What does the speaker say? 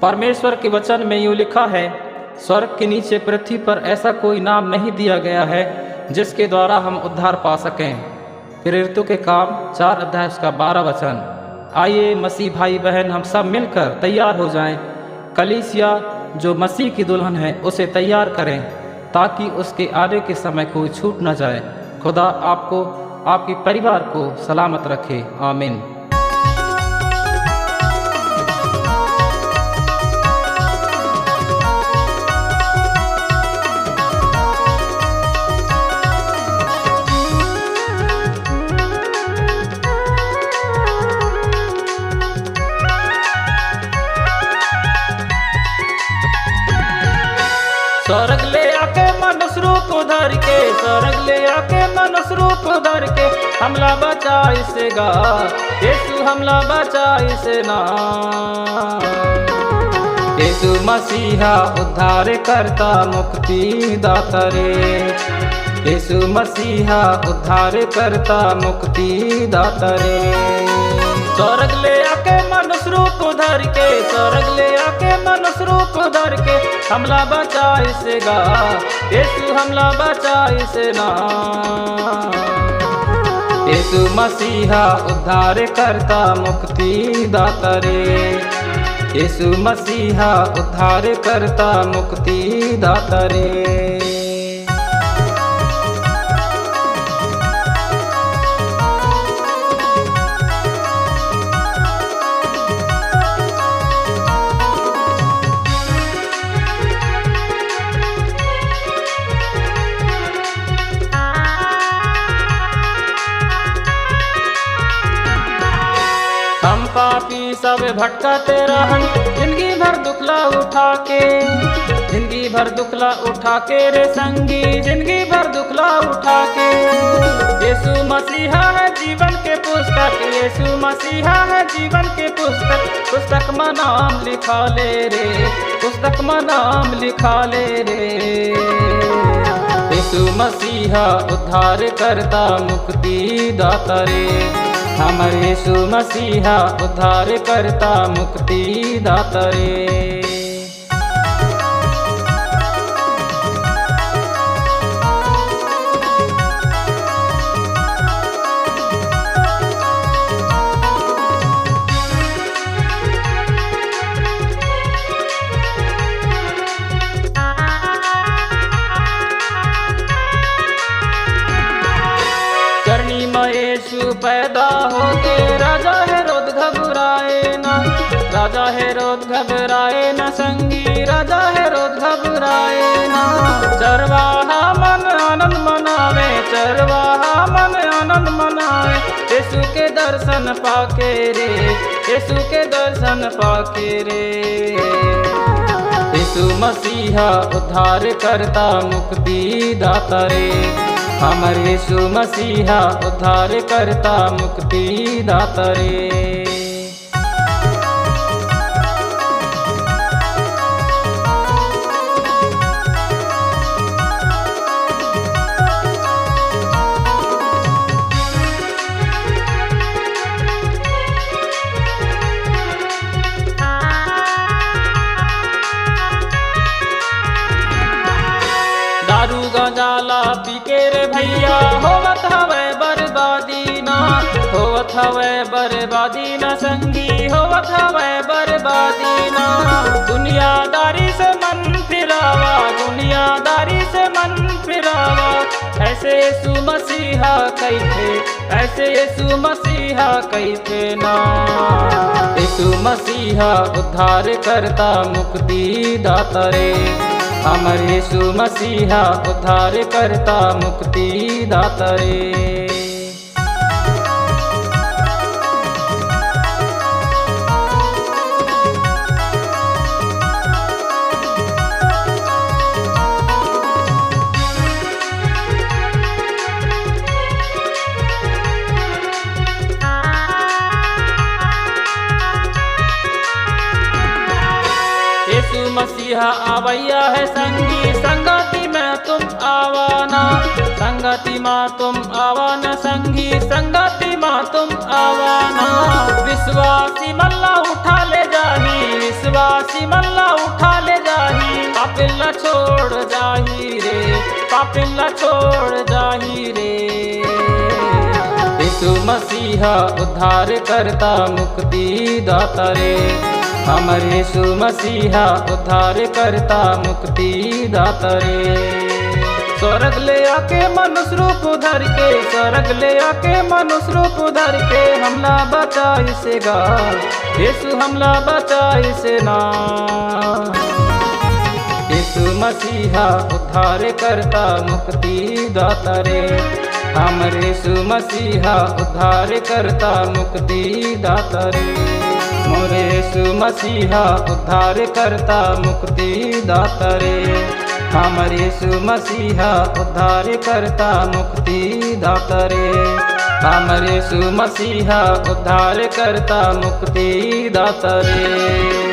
परमेश्वर के वचन में यूँ लिखा है, स्वर्ग के नीचे पृथ्वी पर ऐसा कोई नाम नहीं दिया गया है जिसके द्वारा हम उद्धार पा सकें। प्रेरितों के काम 4 अध्याय उसका 12 वचन। आइए मसीह भाई बहन हम सब मिलकर तैयार हो जाएं। कलीसिया जो मसीह की दुल्हन है उसे तैयार करें ताकि उसके आने के समय कोई छूट न जाए। खुदा आपको आपके परिवार को सलामत रखे। आमीन। स्वर्ग ले आके मनुष्य रूप धर के, स्वर्ग ले आके मनुष्य रूप धर के, हमला बचा इसे गा यीशु, हमला बचा इसे ना। यीशु मसीहा उद्धार करता मुक्ति दाता रे, यीशु मसीहा उद्धार करता मुक्ति दाता रे। स्वर्ग ले आके मनुष्य रूप धर के, स्वर्ग ले आके मनुष्य रूप धर के, हमला बचा इसे गा यीशु, हमला बचा इसे ना। यीशु मसीहा उद्धार करता मुक्ति दाता रे, यीशु मसीहा उद्धार करता मुक्ति दाता रे। हम पापी सब भटकते रहन, जिंदगी भर दुखला उठा के, जिंदगी भर दुखला उठा के रे संगी, जिंदगी भर दुखला उठा के। यीशु मसीहा है जीवन के पुस्तक, यीशु मसीहा है जीवन के पुस्तक, पुस्तक में नाम लिखा ले रे, पुस्तक में नाम लिखा ले रे। यीशु मसीहा उद्धार करता मुक्ति दाता रे, हमर यीशु मसीहा उद्धार करता मुक्ति दाता रे। करनी में यीशु पैदा होके, राजा हेरोद घबराए ना, राजा हेरोद घबराए ना संगी, राजा हेरोद घबराए ना। चरवाहा मन आनंद मनावे, चरवाहा मन आनंद मनावे, यीशु के दर्शन पाके रे, यीशु के दर्शन पाके रे। यीशु मसीहा उद्धार करता मुक्ति दाता रे, हमर यीशु मसीहा उद्धार करता मुक्ति दाता रे। दारू गंजाला पी के रे भैया, होवत हवे बर्बादी ना, होवत हवे बर्बादी ना संगी, होवत हवे बर्बादी ना। दुनियादारी से मन फिरावा, दुनियादारी से मन फिरावा, ऐसे यीशु मसीहा कैथे, ऐसे यीशु मसीहा कैथे ना। यीशु मसीहा उद्धार करता मुक्ति दाता रे, हमर यीशु मसीहा उद्धार करता मुक्ति दाता रे। यीशु मसीहा आवैया है संगी, संगति में तुम आवाना, संगति में तुम आवाना संगी, संगति में तुम आवाना। विश्वासी मल्ला उठा ले जाही, विश्वासी मल्ला उठा ले जाही, पापिल्ला छोड़ जाही रे, पापिल्ला छोड़ जाही रे। यीशु मसीहा उद्धार करता मुक्ति दाता रे, हमर यीशु मसीहा उद्धार करता मुक्ति दाता रे। स्वर्ग ले आके मनुष्य रूप धर के, स्वर्ग ले आके मनुष्य रूप धर के, हमला बचाई से गा यीशु, हमला बचाई से ना। यीशु मसीहा उद्धार करता मुक्ति दाता रे, हमर यीशु मसीहा उद्धार करता मुक्ति दाता रे। मोरे यीशु मसीहा उद्धार करता मुक्ति दाता रे, हमर यीशु मसीहा उद्धार करता मुक्ति दाता रे, हमर यीशु मसीहा उद्धार करता मुक्ति दाता रे।